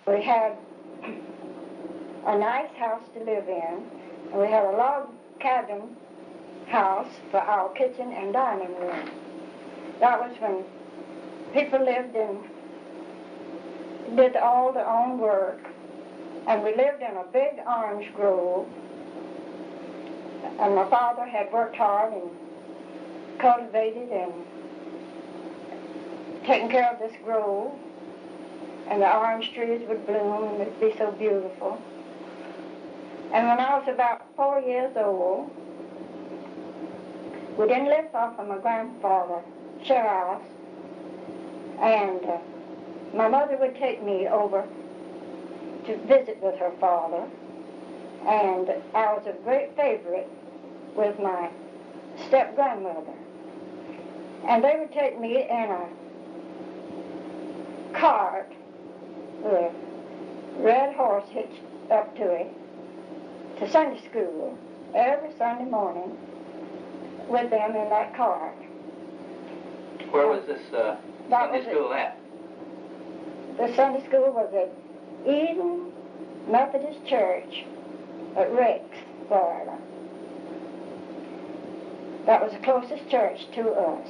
We had a nice house to live in, and we had a log cabin house for our kitchen and dining room. That was when people lived in, did all their own work, and we lived in a big orange grove, and my father had worked hard and cultivated and taken care of this grove, and the orange trees would bloom and it'd be so beautiful. And when I was about 4 years old, we didn't live far from my grandfather, Sherouse, and my mother would take me over to visit with her father, and I was a great favorite with my step-grandmother. And they would take me in a cart with a red horse hitched up to it to Sunday school every Sunday morning with them in that cart. Where was this Sunday school at? The Sunday school was at Eden Methodist Church at Rex, Florida. That was the closest church to us,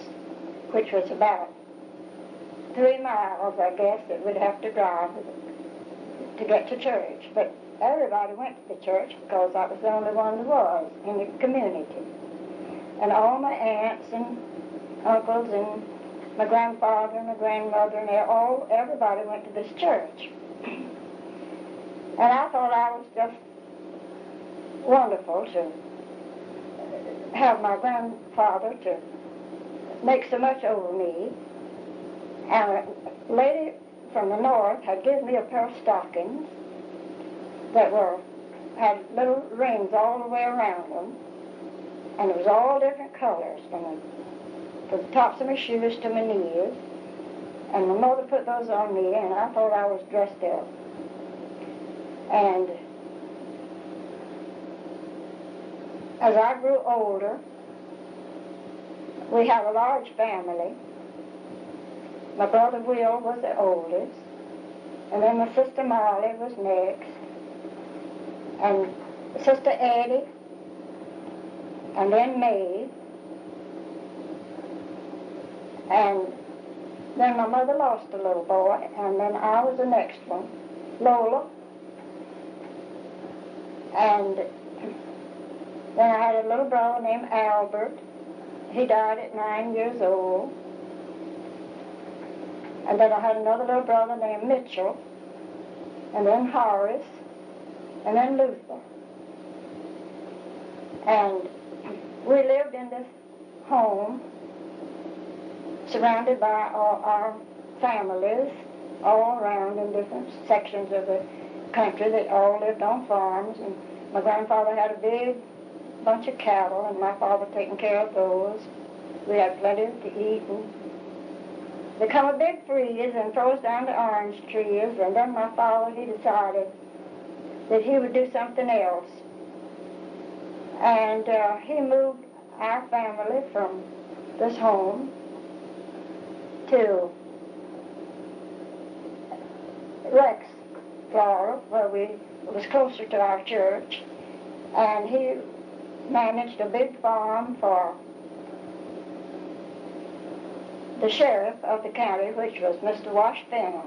which was about 3 miles, I guess, that we'd have to drive to get to church. But everybody went to the church because that was the only one there was in the community. And all my aunts and uncles and my grandfather and my grandmother and everybody went to this church. And I thought I was just wonderful to have my grandfather to make so much over me. And a lady from the north had given me a pair of stockings that had little rings all the way around them, and it was all different colors, from the tops of my shoes to my knees. And my mother put those on me, and I thought I was dressed up. And as I grew older, we had a large family. My brother Will was the oldest, and then my sister Molly was next, and Sister Eddie, and then May, and then my mother lost a little boy, and then I was the next one, Lola, and then I had a little brother named Albert. He died at 9 years old. And then I had another little brother named Mitchell, and then Horace, and then Luther. And we lived in this home surrounded by all our families all around in different sections of the country. They all lived on farms, and my grandfather had a big bunch of cattle, and my father taking care of those. We had plenty to eat, and there come a big freeze and froze down the orange trees, and then my father, he decided that he would do something else. And he moved our family from this home to Rex, Florida, where it was closer to our church, and he managed a big farm for the sheriff of the county, which was Mr. Wash Fennel.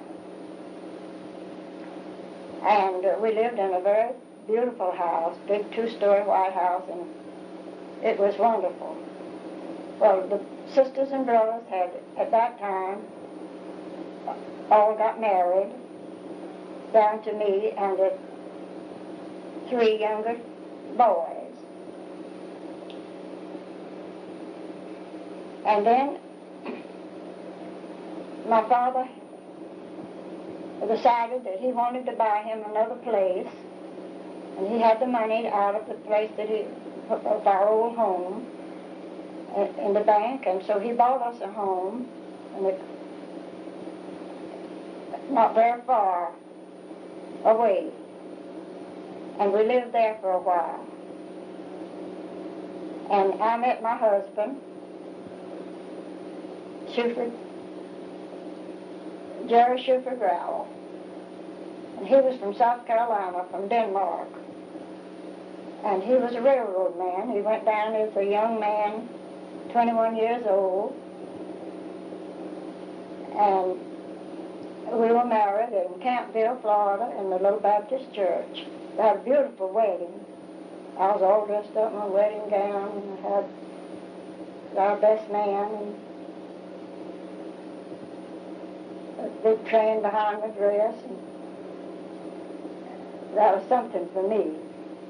And we lived in a very beautiful house, big 2-story white house, and it was wonderful. Well, the sisters and brothers had, at that time, all got married, down to me and the 3 younger boys. And then my father decided that he wanted to buy him another place, and he had the money out of the place that of our old home in the bank, and so he bought us a home, and it not very far away, and we lived there for a while. And I met my husband, Jerry Rowell. And he was from South Carolina, from Denmark. And he was a railroad man. He went down as a young man, 21 years old. And we were married in Campville, Florida, in the little Baptist church. We had a beautiful wedding. I was all dressed up in my wedding gown, and had our best man, and a big train behind my dress, and that was something for me.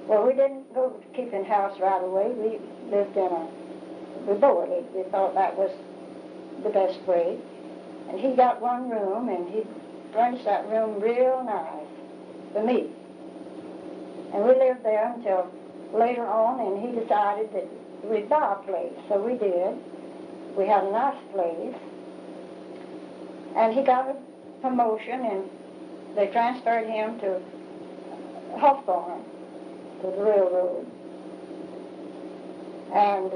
Well, we didn't go to keeping house right away. We lived we boarded. We thought that was the best way. And he got one room, and he furnished that room real nice for me. And we lived there until later on, and he decided that we'd buy a place. So we did. We had a nice place. And he got a promotion, and they transferred him to Hawthorne, to the railroad. And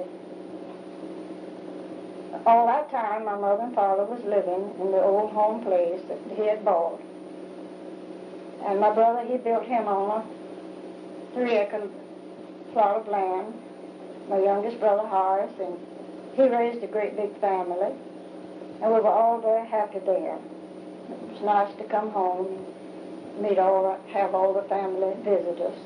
all that time, my mother and father was living in the old home place that he had bought. And my brother, he built him on a 3-acre plot of land. My youngest brother, Horace, and he raised a great big family. And we were all very happy there. It was nice to come home and have all the family visit us.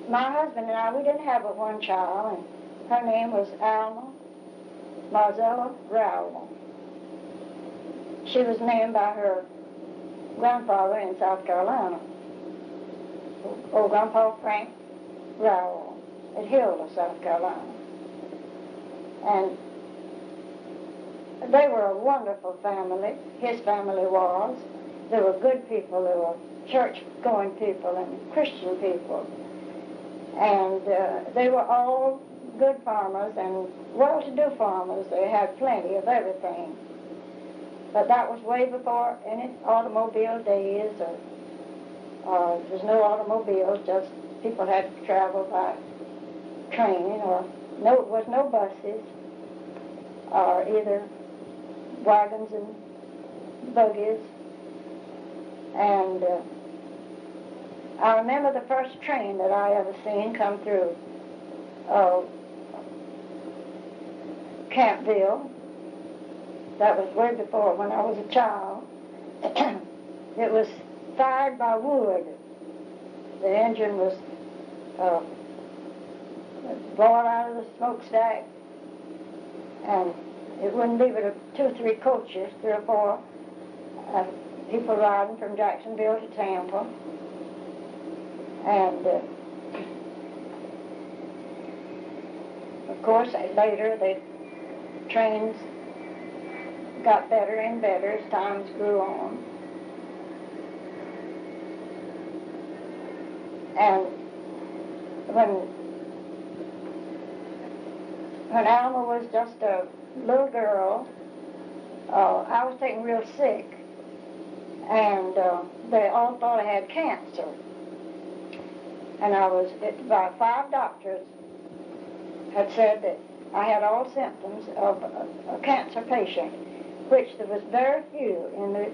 My husband and I, we didn't have but one child, and her name was Alma Martha Rowell. She was named by her grandfather in South Carolina, old Grandpa Frank Rowell, at Hilda, South Carolina. And they were a wonderful family. His family was. They were good people. They were church-going people and Christian people. And they were all good farmers and well-to-do farmers. They had plenty of everything. But that was way before any automobile days, or there's no automobiles, just people had to travel by train, or it was no buses, or either wagons and buggies. And I remember the first train that I ever seen come through Campville. That was way before, when I was a child. It was fired by wood. The engine was blown out of the smokestack, and it wouldn't be but 2 or 3 coaches, 3 or 4 people riding from Jacksonville to Tampa. And of course, later the trains got better and better as times grew on. And when Alma was just a little girl, I was taken real sick, and they all thought I had cancer. And by 5 doctors had said that I had all symptoms of a cancer patient, which there was very few in the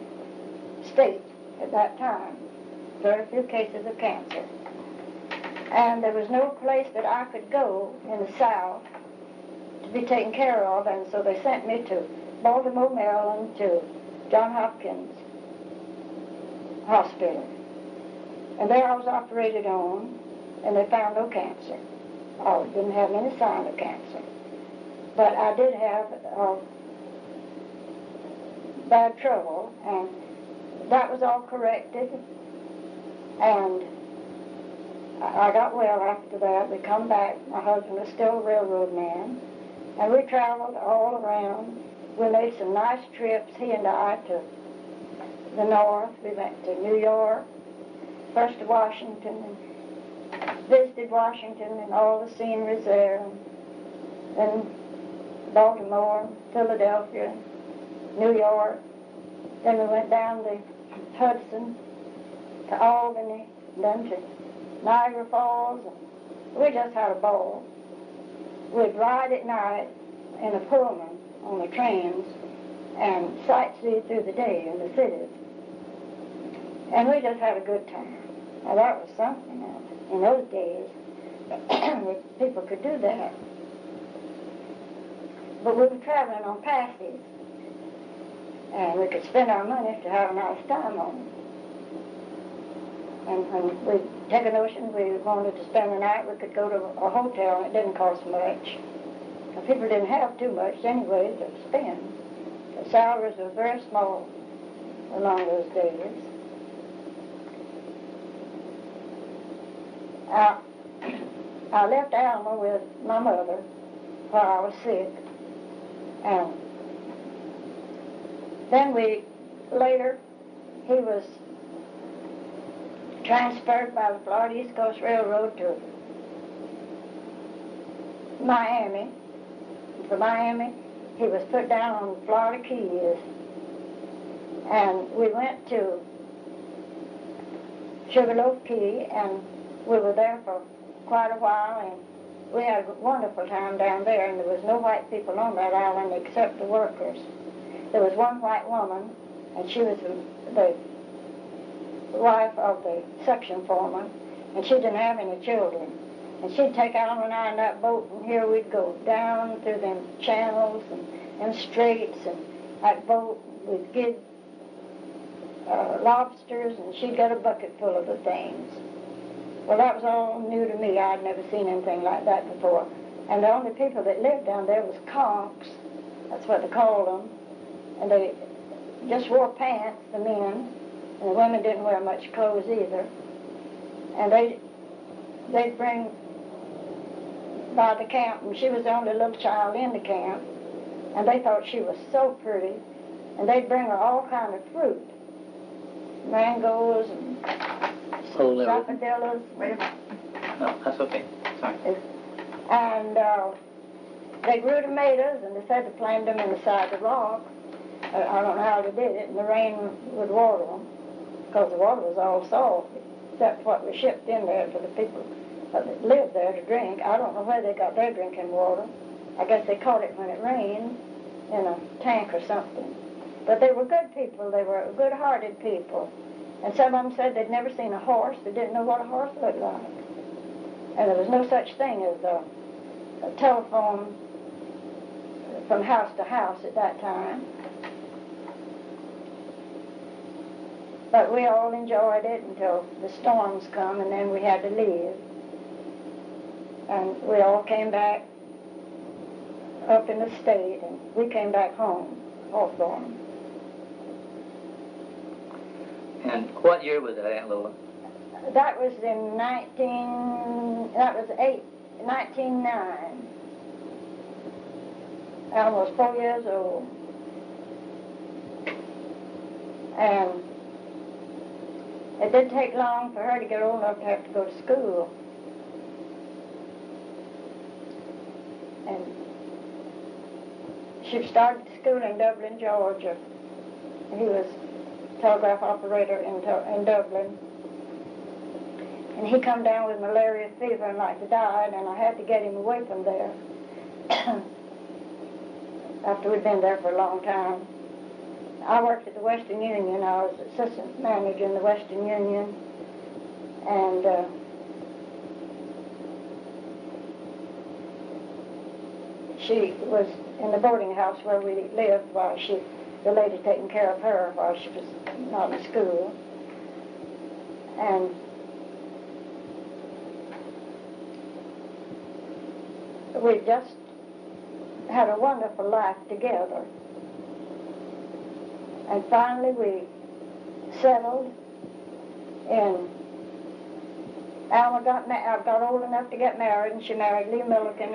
state at that time, very few cases of cancer. And there was no place that I could go in the South to be taken care of, and so they sent me to Baltimore, Maryland, to John Hopkins Hospital. And there I was operated on, and they found no cancer. I didn't have any sign of cancer. But I did have bad trouble, and that was all corrected. And I got well after that. We come back. My husband was still a railroad man, and we traveled all around. We made some nice trips, he and I, to the north. We went to New York, first to Washington, and visited Washington and all the sceneries there, and then Baltimore, Philadelphia, New York. Then we went down the Hudson to Albany, then to Niagara Falls, and we just had a ball. We'd ride at night in a Pullman on the trains, and sightsee through the day in the cities. And we just had a good time. Now that was something in those days. People could do that. But we were traveling on passes, and we could spend our money to have a nice time on it. And when we'd take a notion we wanted to spend the night, we could go to a hotel, and it didn't cost much. And people didn't have too much anyway to spend. The salaries were very small along those days. I left Alma with my mother while I was sick. And then later, he was transferred by the Florida East Coast Railroad to Miami. From Miami, he was put down on Florida Keys. And we went to Sugarloaf Key, and we were there for quite a while, and we had a wonderful time down there, and there was no white people on that island except the workers. There was one white woman, and she was the wife of the section foreman, and she didn't have any children. And she'd take Alma and I in that boat, and here we'd go down through them channels and straits, and that boat would get lobsters, and she'd get a bucket full of the things. Well, that was all new to me. I'd never seen anything like that before. And the only people that lived down there was conks. That's what they called them. And they just wore pants, the men, and the women didn't wear much clothes either. And they'd bring by the camp, and she was the only little child in the camp, and they thought she was so pretty, and they'd bring her all kind of fruit, mangoes and sapodillas. Wait a minute. No, that's okay. Sorry. And they grew tomatoes, and they said they planted them in the side of the rock. I don't know how they did it, and the rain would water them, because the water was all salt, except what was shipped in there for the people that lived there to drink. I don't know where they got their drinking water. I guess they caught it when it rained in a tank or something. But they were good people. They were good-hearted people. And some of them said they'd never seen a horse. They didn't know what a horse looked like. And there was no such thing as a telephone from house to house at that time. But we all enjoyed it until the storms come, and then we had to leave. And we all came back up in the state, and we came back home, Hawthorne. And what year was that, Aunt Lola? That was in 1909. I was 4 years old. And it didn't take long for her to get old enough to have to go to school. And she started school in Dublin, Georgia. He was a telegraph operator in Dublin. And he come down with malaria fever and like to die, and I had to get him away from there. After we'd been there for a long time. I worked at the Western Union. I was assistant manager in the Western Union. And she was in the boarding house where we lived while the lady taking care of her while she was not in school. And we just had a wonderful life together. And finally we settled in, Alma got old enough to get married, and she married Lee Milliken,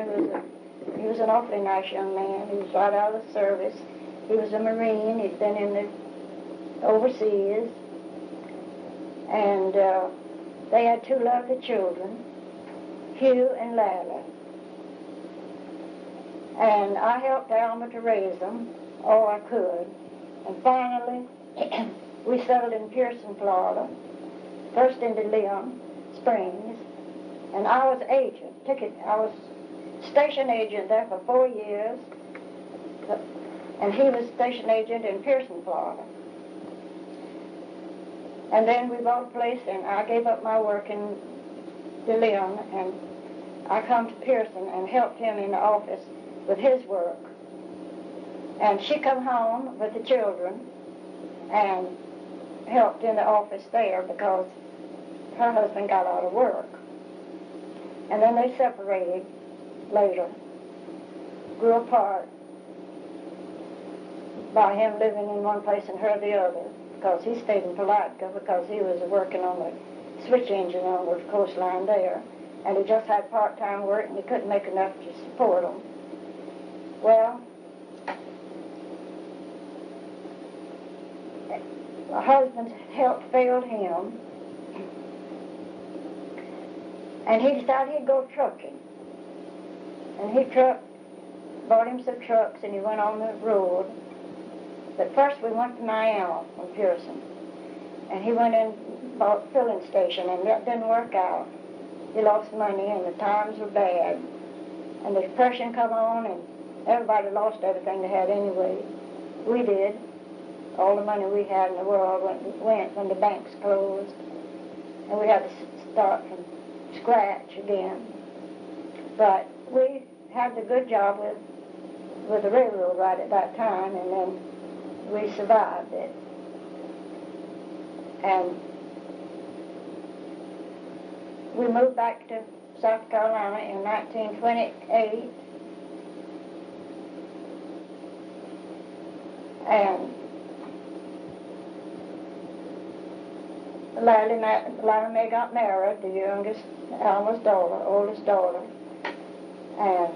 he was an awfully nice young man. He was right out of the service. He was a Marine. He'd been in the overseas. And they had two lovely children, Hugh and Lola. And I helped Alma to raise them all I could. And finally, we settled in Pearson, Florida, first into Leon Springs, and I was agent, I was station agent there for 4 years. and he was station agent in Pearson, Florida. And then we bought a place, and I gave up my work in De Leon, and I come to Pearson and helped him in the office with his work. And she come home with the children and helped in the office there because her husband got out of work. And then they separated later, grew apart by him living in one place and her the other, because he stayed in Palatka because he was working on the switch engine on the coastline there, and he just had part-time work and he couldn't make enough to support him. Well, my husband's health failed him, and he decided he'd go trucking. And he bought him some trucks, and he went on the road. But first we went to Miami from Pearson, and he went in, bought a filling station, and that didn't work out. He lost money, and the times were bad, and the depression come on, and everybody lost everything they had anyway. We did. All the money we had in the world went when the banks closed, and we had to start from scratch again. But we had a good job with the railroad right at that time, and then we survived it. And we moved back to South Carolina in 1928, and Lila Mae got married, the youngest, Alma's daughter, oldest daughter, and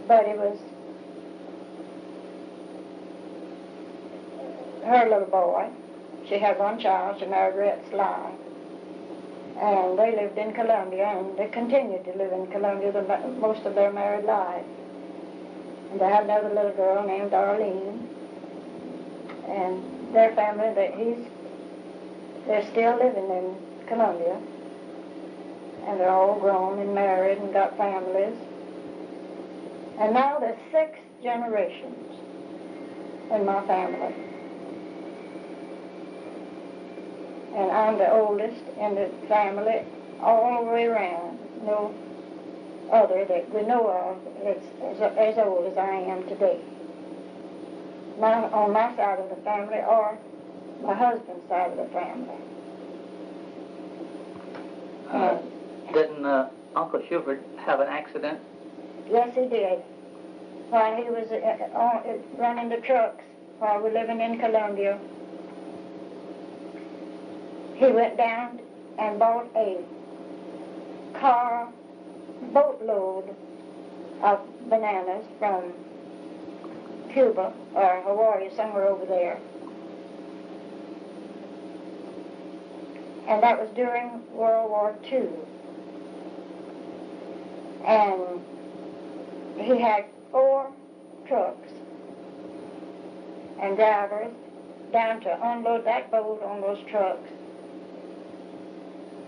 Buddy was her little boy. She had one child, she married Rhett Sly, and they lived in Columbia, and they continued to live in Columbia most of their married life. And they had another little girl named Charlene, and their family, they're still living in Columbia, and they're all grown and married and got families. And now there's 6 generations in my family. And I'm the oldest in the family all the way around. No other that we know of that's as old as I am today. On my side of the family or my husband's side of the family. Didn't Uncle Hubert have an accident? Yes, he did. While he was running the trucks, while we were living in Columbia, he went down and bought a boatload of bananas from Cuba or Hawaii, somewhere over there. And that was during World War II. And he had 4 trucks and drivers down to unload that boat on those trucks.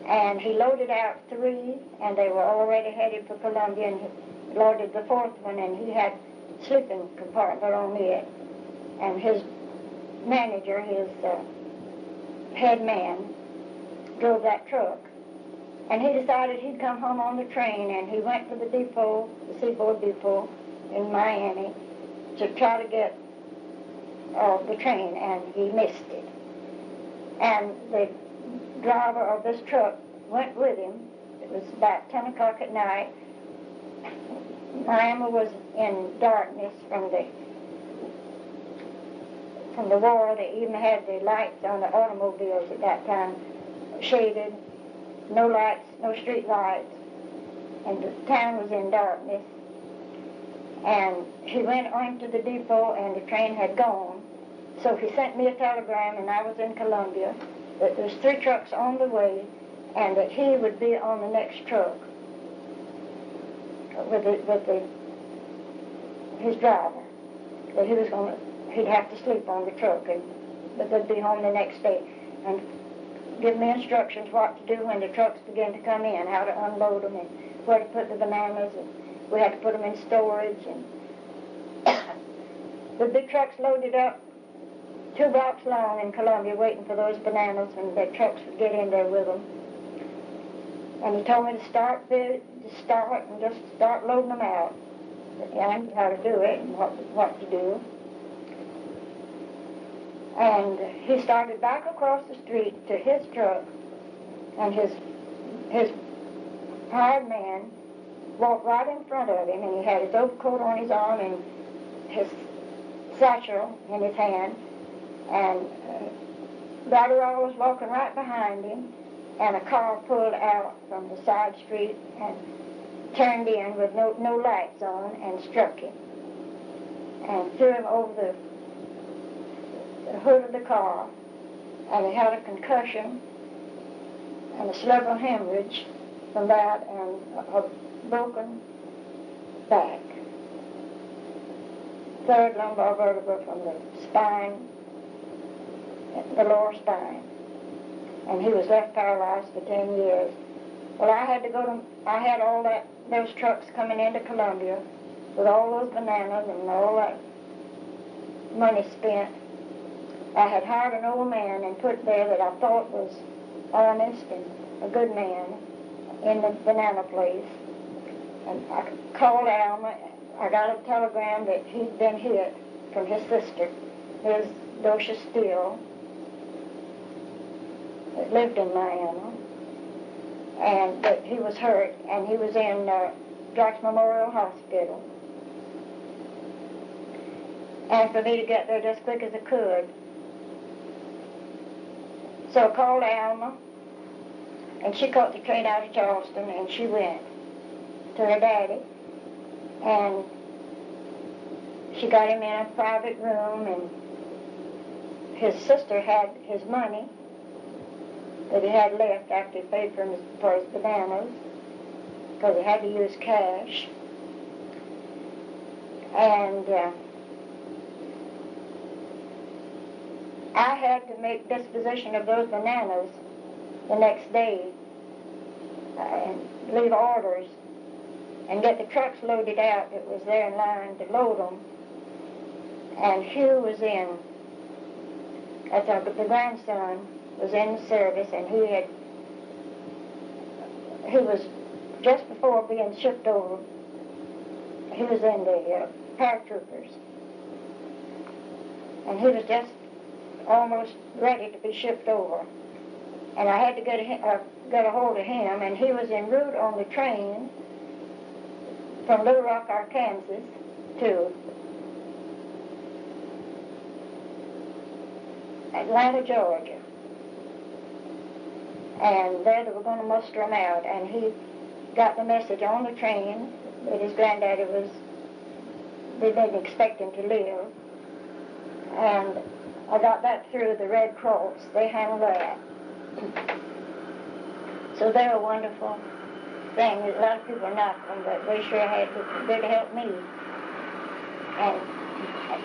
And he loaded out 3, and they were already headed for Columbia, and he loaded the 4th one, and he had sleeping compartment on it. And his manager, his head man, drove that truck. And he decided he'd come home on the train, and he went to the depot, the Seaboard Depot in Miami, to try to get the train, and he missed it. And the driver of this truck went with him. It was about 10 o'clock at night. Miami was in darkness from the war. They even had the lights on the automobiles at that time shaded. No lights, no street lights, and the town was in darkness. And he went on to the depot, and the train had gone. So he sent me a telegram, and I was in Columbia, that there's 3 trucks on the way, and that he would be on the next truck with his driver. That he'd have to sleep on the truck, but they'd be home the next day. And give me instructions what to do when the trucks begin to come in, how to unload them, and where to put the bananas, and we had to put them in storage. And the big trucks loaded up 2 blocks long in Columbia waiting for those bananas, and the trucks would get in there with them. And he told me to start and just start loading them out. And how to do it and what to do. And he started back across the street to his truck, and his hired man walked right in front of him, and he had his overcoat on his arm and his satchel in his hand, and Baxley Rowell was walking right behind him, and a car pulled out from the side street and turned in with no lights on and struck him and threw him over the hood of the car, and he had a concussion and a cerebral hemorrhage from that and a broken back. 3rd lumbar vertebra from the spine, the lower spine. And he was left paralyzed for 10 years. Well, I had all those trucks coming into Columbia with all those bananas and all that money spent. I had hired an old man and put there that I thought was honest and a good man in the banana place. And I called Alma. I got a telegram that he'd been hit from his sister, Ms. Dosha Steele, that lived in Miami, and that he was hurt, and he was in Drax Memorial Hospital. And for me to get there just as quick as I could. So I called Alma, and she caught the train out of Charleston, and she went to her daddy, and she got him in a private room, and his sister had his money that he had left after he paid for his bananas, because he had to use cash. And I had to make disposition of those bananas the next day and leave orders and get the trucks loaded out that was there in line to load them. And Hugh was in, the grandson was in the service, and he was just before being shipped over. He was in the paratroopers, and he was just almost ready to be shipped over. And I had to get a hold of him, and he was en route on the train from Little Rock, Arkansas, to Atlanta, Georgia. And there they were going to muster him out, and he got the message on the train that his granddaddy they didn't expect him to live. And I got that through the Red Cross. They handled that. So they're a wonderful thing. A lot of people knock them, but they sure did help me.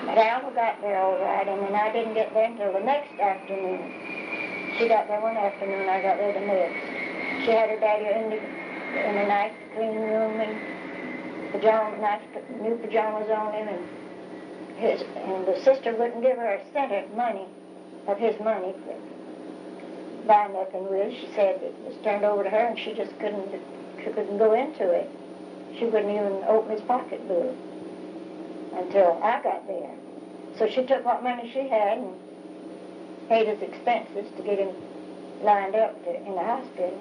But Alma got there all right, and then I didn't get there until the next afternoon. She got there one afternoon, I got there the next. She had her daddy in a nice clean room and nice new pajamas on him, and the sister wouldn't give her a cent of his money to buy nothing with. She said it was turned over to her, and she just couldn't go into it. She wouldn't even open his pocketbook until I got there. So she took what money she had and paid his expenses to get him lined up in the hospital,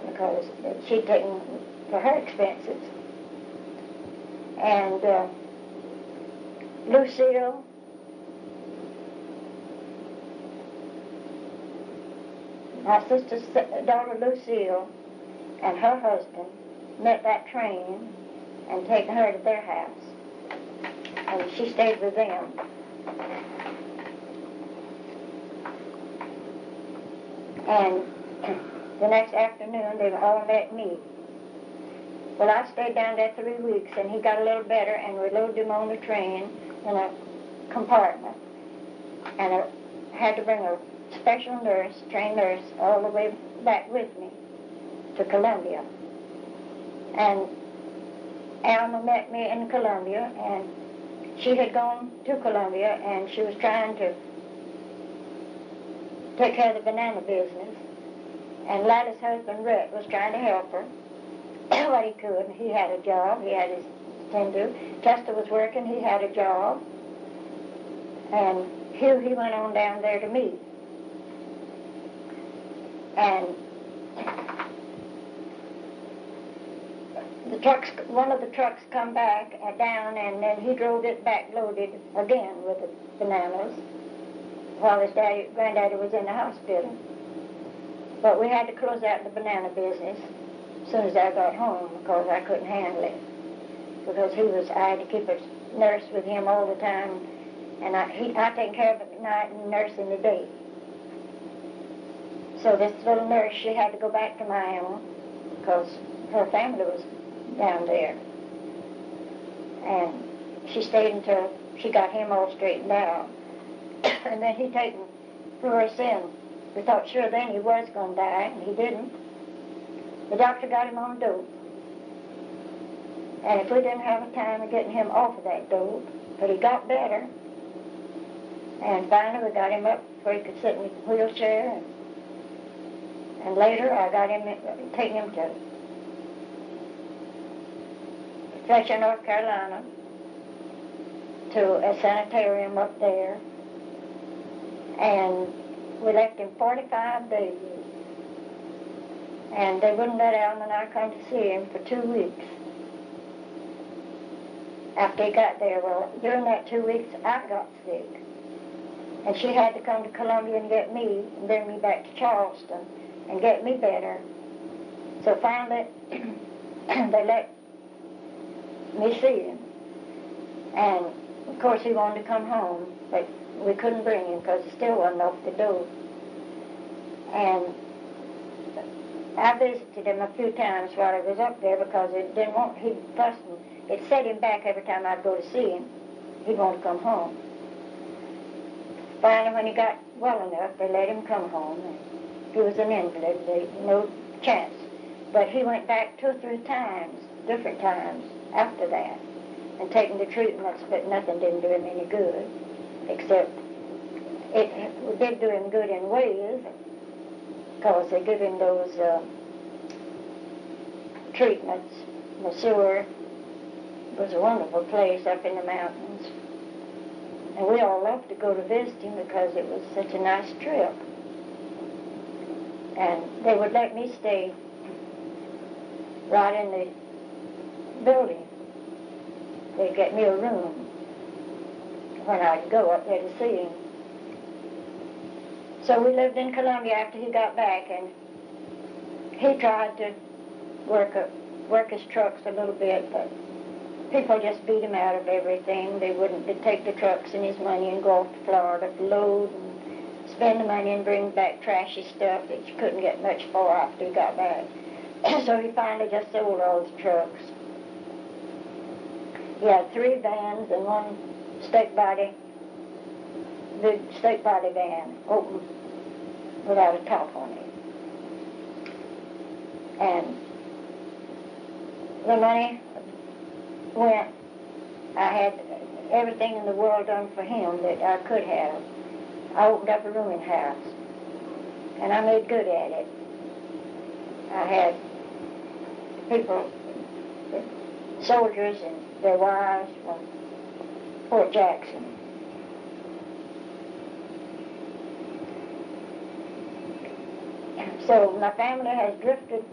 because she'd taken for her expenses. And Lucille, my sister's daughter Lucille, and her husband met that train and taken her to their house, and she stayed with them. And the next afternoon, they all met me. Well, I stayed down there 3 weeks, and he got a little better, and we loaded him on the train in a compartment. And I had to bring a special nurse, trained nurse, all the way back with me to Columbia. And Alma met me in Columbia, and she had gone to Columbia, and she was trying to take care of the banana business. And Lila's husband, Rhett, was trying to help her what he could. He had a job. He had his thing to do. Chester was working. He had a job. And Hugh, he went on down there to meet. And the trucks, one of the trucks come back down, and then he drove it back loaded again with the bananas while his granddaddy was in the hospital. But we had to close out the banana business as soon as I got home because I couldn't handle it. Because I had to keep a nurse with him all the time, and I take care of it at night and nurse in the day. So this little nurse, she had to go back to Miami because her family was down there. And she stayed until she got him all straightened out. And then he flew us in. We thought sure then he was going to die, and he didn't. The doctor got him on dope. And if we didn't have a time of getting him off of that dope, but he got better. And finally we got him up where he could sit in his wheelchair. And later I got him, taking him to Fletcher, North Carolina, to a sanitarium up there. And we left him 45 days. And they wouldn't let Alma and I come to see him for 2 weeks. After he got there, well, during that 2 weeks, I got sick. And she had to come to Columbia and get me, and bring me back to Charleston, and get me better. So finally, they let me see him. And, of course, he wanted to come home, but we couldn't bring him because he still wasn't off the dope. And I visited him a few times while I was up there because he'd fuss and it set him back every time I'd go to see him. He'd want to come home. Finally, when he got well enough, they let him come home. And he was an invalid, no chance. But he went back 2 or 3 times, different times, after that, and taking the treatments, but nothing didn't do him any good, except it did do him good in ways, because they give him those treatments. Missouri was a wonderful place up in the mountains. And we all loved to go to visit him because it was such a nice trip. And they would let me stay right in the building. They'd get me a room when I'd go up there to see him. So we lived in Columbia after he got back, and he tried to work his trucks a little bit, but people just beat him out of everything. They'd take the trucks and his money and go off to Florida to load and spend the money and bring back trashy stuff that you couldn't get much for after he got back. So he finally just sold all his trucks. He had 3 vans and 1 big stake body van, open without a top on it. And the money went. I had everything in the world done for him that I could have. I opened up a rooming house, and I made good at it. I had people, soldiers and their wives from Fort Jackson. So my family has drifted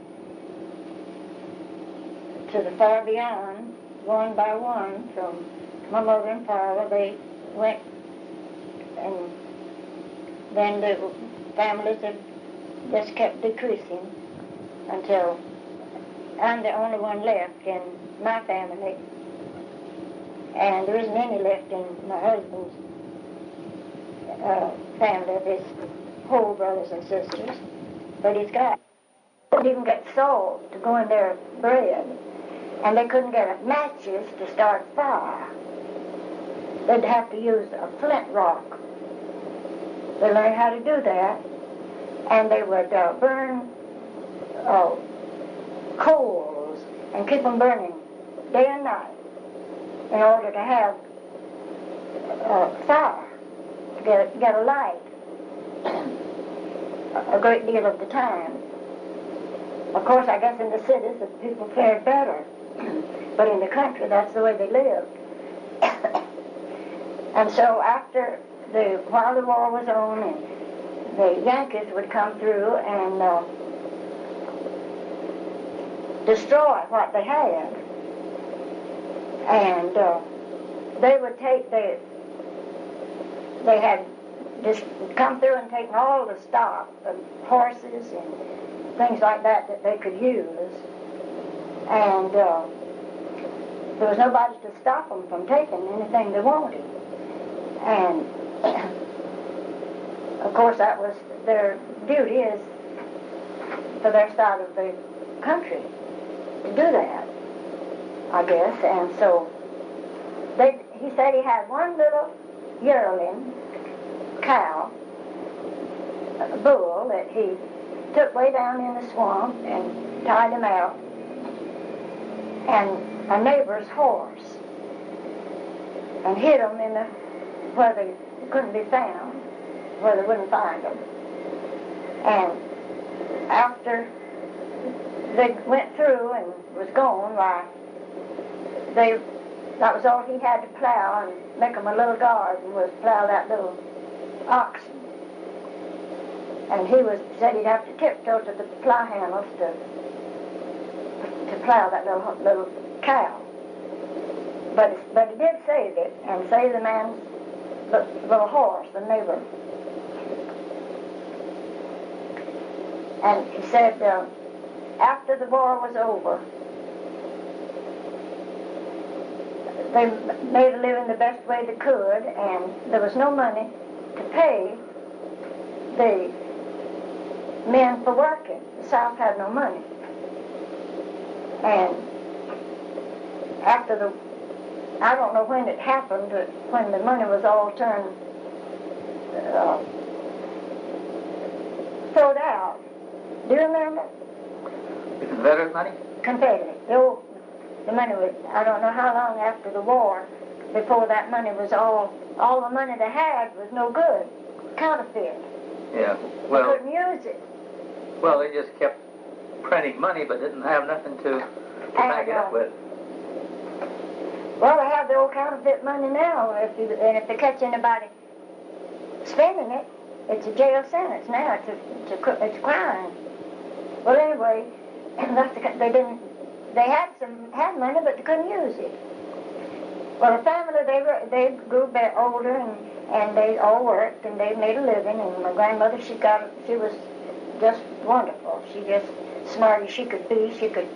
to the far beyond, one by one, from my mother and father. They went, and then the families have just kept decreasing until I'm the only one left in my family, and there isn't any left in my husband's family of his whole brothers and sisters. But he's got, couldn't even get salt to go in their bread, and they couldn't get matches to start fire. They'd have to use a flint rock. They learned how to do that, and they would burn coals and keep them burning day and night in order to have fire to get a light a great deal of the time. Of course, I guess in the cities the people fared better, but in the country that's the way they lived. And so while the war was on, and the Yankees would come through and destroy what they had, and they would take they had just come through and taken all the stock of horses and things like that they could use, and there was nobody to stop them from taking anything they wanted. And of course that was their duty is for their side of the country to do that, I guess. And so he said he had one little yearling cow, a bull, that he took way down in the swamp and tied him out, and a neighbor's horse, and hid him where they couldn't be found, where they wouldn't find them. And after they went through and was gone, why, that was all he had to plow and make them a little garden, was plow that little oxen. And he said he'd have to tiptoe to the plow handles to plow that little cow. But he did save it, and save the man's little horse, the neighbor. And he said after the war was over, they made a living the best way they could, and there was no money to pay the men for working. The South had no money. And after I don't know when it happened, but when the money was all turned, thrown out. Do you remember? The Confederate money? Confederate. The money was, I don't know how long after the war, before that money was all the money they had was no good. Counterfeit. Yeah, well. They couldn't use it. Well, they just kept printing money, but didn't have nothing to back it up with. Well, they have the old counterfeit money now, and if they catch anybody spending it, it's a jail sentence now. It's a crime. Well, anyway, they had money, but they couldn't use it. Well, the family, they grew back older, and they all worked, and they made a living. And my grandmother, she was just wonderful. She just smart as she could be. She could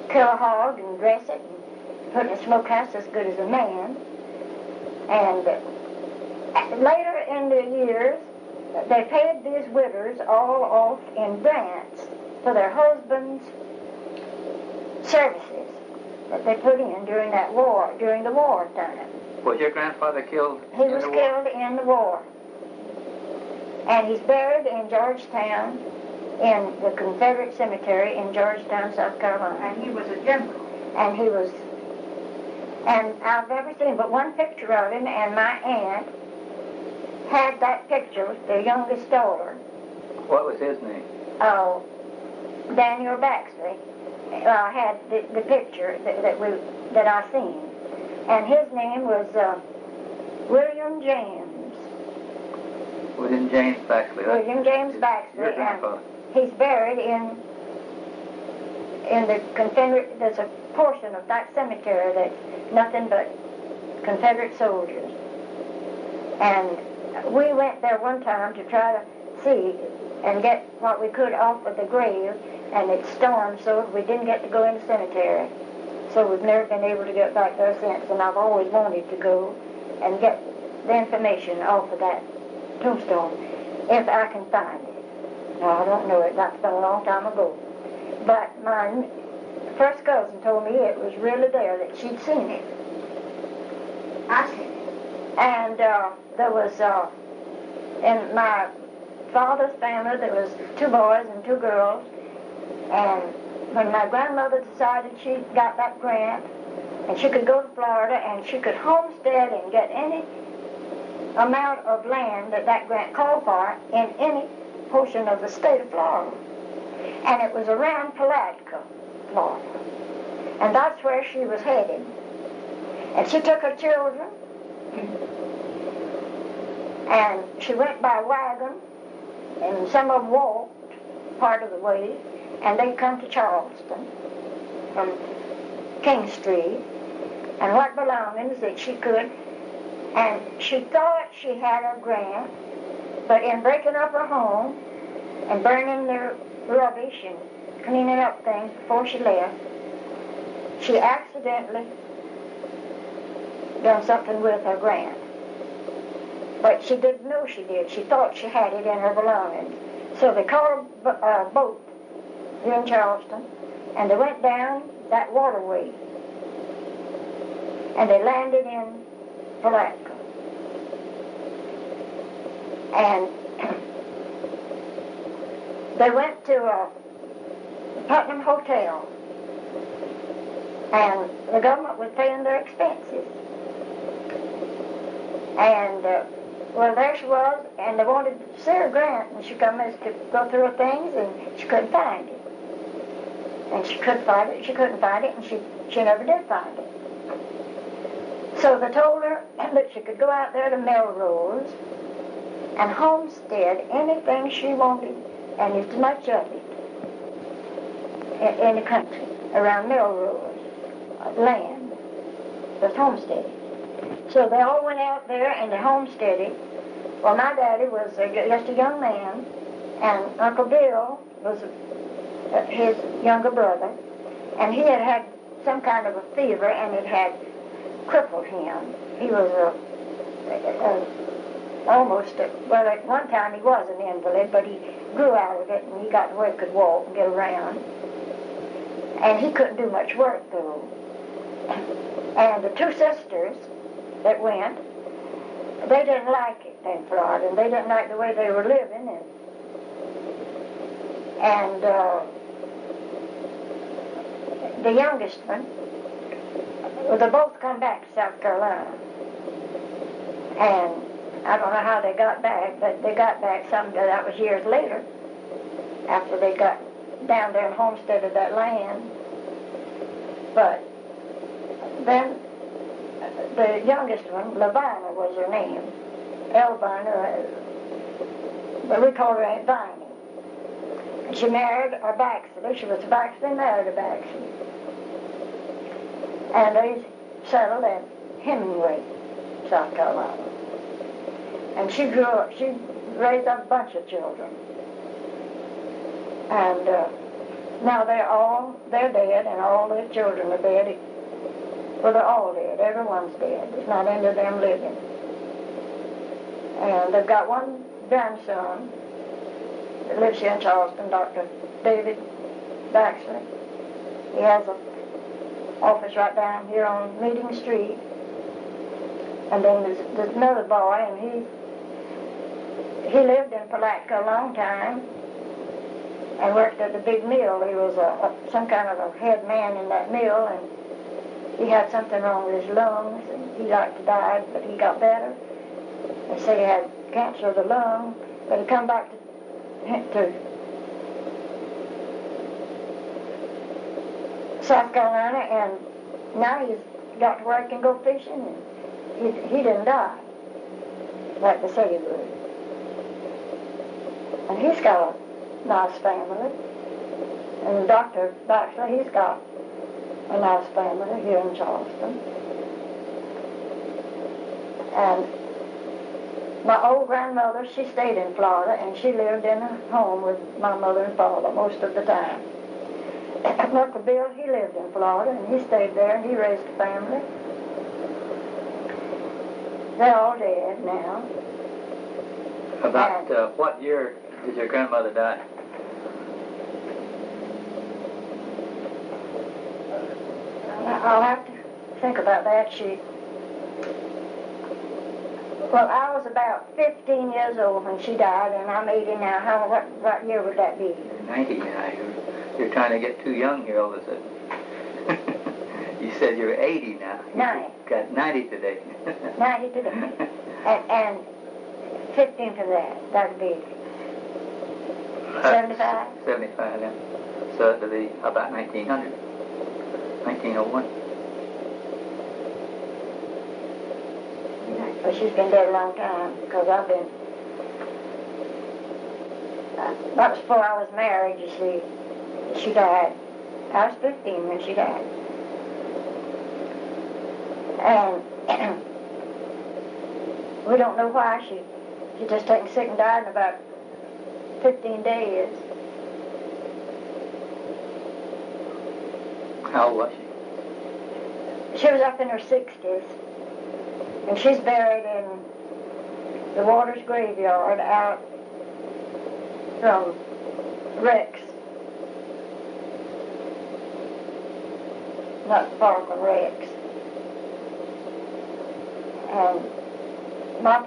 kill a hog and dress it and put it in a smokehouse as good as a man. And later in the years, they paid these widows all off in grants for their husbands' services that they put in during the war time. Was your grandfather killed in the war? He was killed in the war. And he's buried in Georgetown, in the Confederate Cemetery in Georgetown, South Carolina. And he was a general. And I've never seen but one picture of him, and my aunt had that picture, their youngest daughter. What was his name? Oh, Daniel Baxley. I had the picture that I seen, and his name was William James. William James Baxley. William James Baxley. Your grandfather. He's buried in the Confederate. There's a portion of that cemetery that's nothing but Confederate soldiers. And we went there one time to try to see and get what we could off of the grave, and it stormed so we didn't get to go in the cemetery. So we've never been able to get back there since, and I've always wanted to go and get the information off of that tombstone, if I can find it. No, I don't know it. That's been a long time ago. But my first cousin told me it was really there, that she'd seen it. I seen it. And there was, in my father's family, there was 2 boys and 2 girls. And when my grandmother decided she got that grant And she could go to Florida and she could homestead and get any amount of land that that grant called for in any portion of the state of Florida. And it was around Palatka, Florida. And that's where she was headed. And she took her children, and she went by wagon, and some of them walked part of the way, and they come to Charleston from King Street, and what belongings that she could, and she thought she had her grant, but in breaking up her home and burning the rubbish and cleaning up things before she left, she accidentally done something with her grant. But she didn't know she did. She thought she had it in her belongings. So they called a boat here in Charleston, and they went down that waterway, and they landed in Palatka. And they went to a Putnam Hotel, and the government was paying their expenses. And, well, there she was, and they wanted to see her grant, and she come as to go through her things, and she couldn't find it. And she couldn't find it, and she never did find it. So they told her that she could go out there to Melrose and homestead anything she wanted, and as much of it in the country around Melrose, land, just homesteaded. So they all went out there and they homesteaded. Well, my daddy was just a young man, and Uncle Bill was his younger brother, and he had had some kind of a fever, and it had crippled him. He was almost, well, at one time he was an invalid, but he grew out of it, and he got to where he could walk and get around. And he couldn't do much work, though. And the two sisters that went, they didn't like it in Florida, and they didn't like the way they were living. And the youngest one, well, they both come back to South Carolina. And I don't know how they got back, but they got back that was years later, after they got down there and homesteaded that land. But then the youngest one, Lavina was her name, Elvina, but we called her Aunt Viney. And she married a Baxley. She was a Baxley, married a Baxley. And they settled in Hemingway, South Carolina. And she raised up a bunch of children. And now they're dead, and all their children are dead. Well, they're all dead. Everyone's dead. There's not any of them living. And they've got one grandson that lives here in Charleston, Dr. David Baxley. He has an office right down here on Meeting Street. And then there's another boy, and he lived in Palatka a long time and worked at the big mill. He was some kind of a head man in that mill, and he had something wrong with his lungs, and he like to die, but he got better. They say he had cancer of the lung, but he come back to South Carolina, and now he's got to work and go fishing, and he didn't die like they say he would. And he's got a nice family. And Dr. Baxley, he's got a nice family here in Charleston. And my old grandmother, she stayed in Florida, and she lived in a home with my mother and father most of the time. Uncle Bill, he lived in Florida, and he stayed there, and he raised a family. They're all dead now. About what year did your grandmother die? I'll have to think about that. Well, I was about 15 years old when she died, and I'm 80 now. What year would that be? You're 90 now. You're trying to get too young here all of a sudden. You said you're 80 now. 90. Got 90 today. 90 today. And 15 from that. That'd be 75? 75, yeah. So it'll be about 1900. 1901. Well, she's been dead a long time, because I've been... that was before I was married, you see. She died. I was 15 when she died. And we don't know why. She just taken sick and died in about 15 days. How old was she? She was up in her 60s. And she's buried in the Waters graveyard out from Rex. Not far from Rex. And my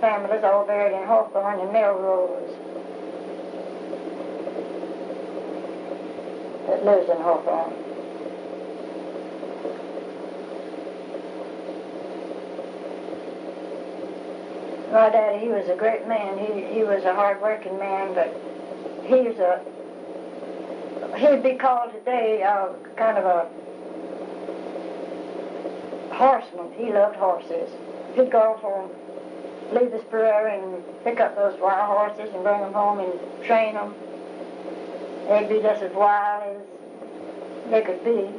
family's all buried in Hawthorne and Melrose. That lives in Hawthorne. My daddy, he was a great man. He was a hard-working man, but he'd be called today kind of a horseman. He loved horses. He'd go off and leave his prairie and pick up those wild horses and bring them home and train them. They'd be just as wild as they could be.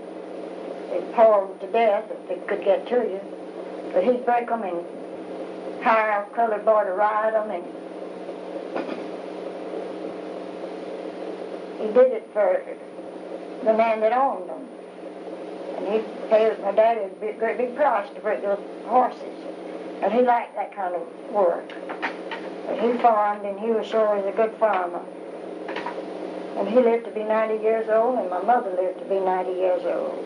They'd paw them to death if they could get to you. But he'd break them and hire a colored boy to ride them, and he did it for the man that owned them. And he'd pay my daddy a great big price to break those horses. And he liked that kind of work. But he farmed, and he was sure a good farmer. And he lived to be 90 years old, and my mother lived to be 90 years old.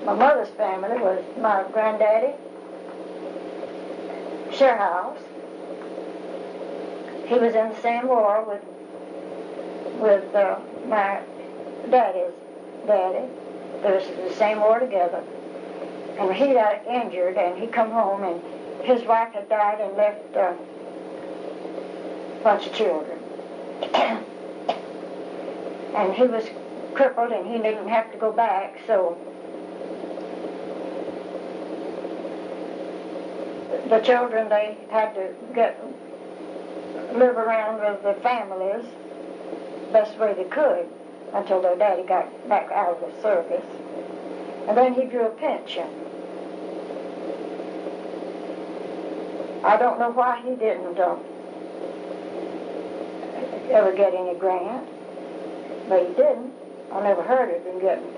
My mother's family was my granddaddy, Sherouse. He was in the same war with my daddy's daddy. They was in the same war together. And he got injured, and he come home, and his wife had died and left a bunch of children. And he was crippled, and he didn't have to go back, so the children, they had to live around with the families best way they could until their daddy got back out of the service. And then he drew a pension. I don't know why he didn't ever get any grant, but he didn't. I never heard of him getting.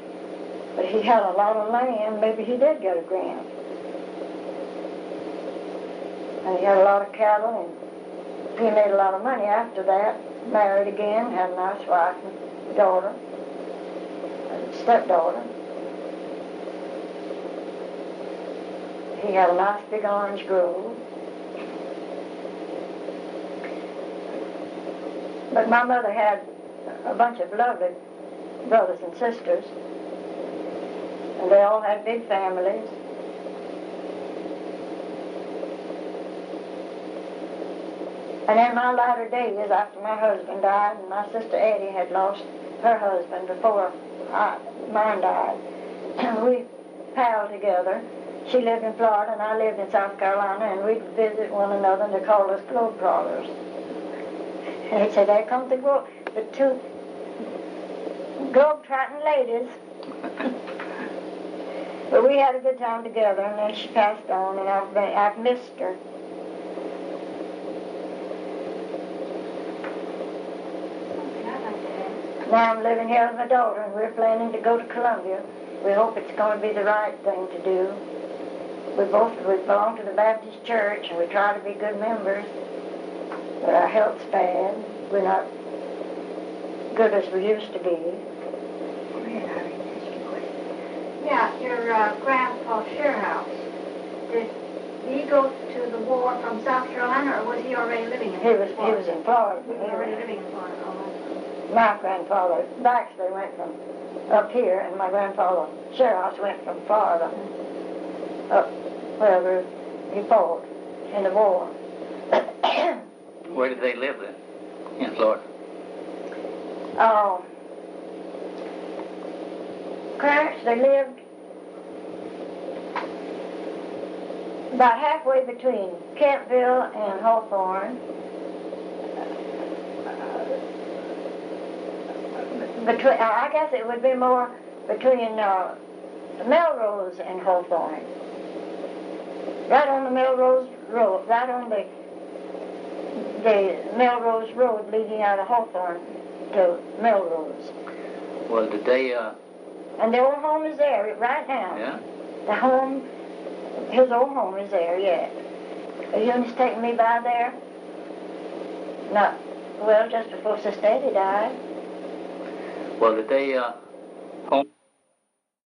But he had a lot of land. Maybe he did get a grant. And he had a lot of cattle, and he made a lot of money after that. Married again, had a nice wife and daughter, a stepdaughter. He had a nice big orange grove. But my mother had a bunch of lovely brothers and sisters, and they all had big families. And in my latter days, after my husband died, and my sister Eddie had lost her husband before mine died, we palled together. She lived in Florida, and I lived in South Carolina, and we'd visit one another, and they called us globe-trotters. And he'd say, there comes the two globe-trotting ladies. But we had a good time together, and then she passed on, and I've missed her. Now I'm living here with my daughter, and we're planning to go to Columbia. We hope it's going to be the right thing to do. We belong to the Baptist church, and we try to be good members, but our health's bad. We're not good as we used to be. Yeah, your grandpa Sherouse, did he go to the war from South Carolina, or was he already living in Florida? He was in Florida. He was already living in Florida. Oh. my grandfather Baxley went from up here, and my grandfather Sherouse went from Florida up wherever he fought in the war. Where did they live then, in Florida? Oh, Clarence, they lived about halfway between Kentville and Hawthorne. I guess it would be more between Melrose and Hawthorne. Right on the Melrose Road, right on the Melrose Road leading out of Hawthorne to Melrose. Well, did they... And the old home is there right now. Yeah? The home, his old home is there, yeah. Eunice taking me by there? Not, well, just before Sister Eddie died. Well, did they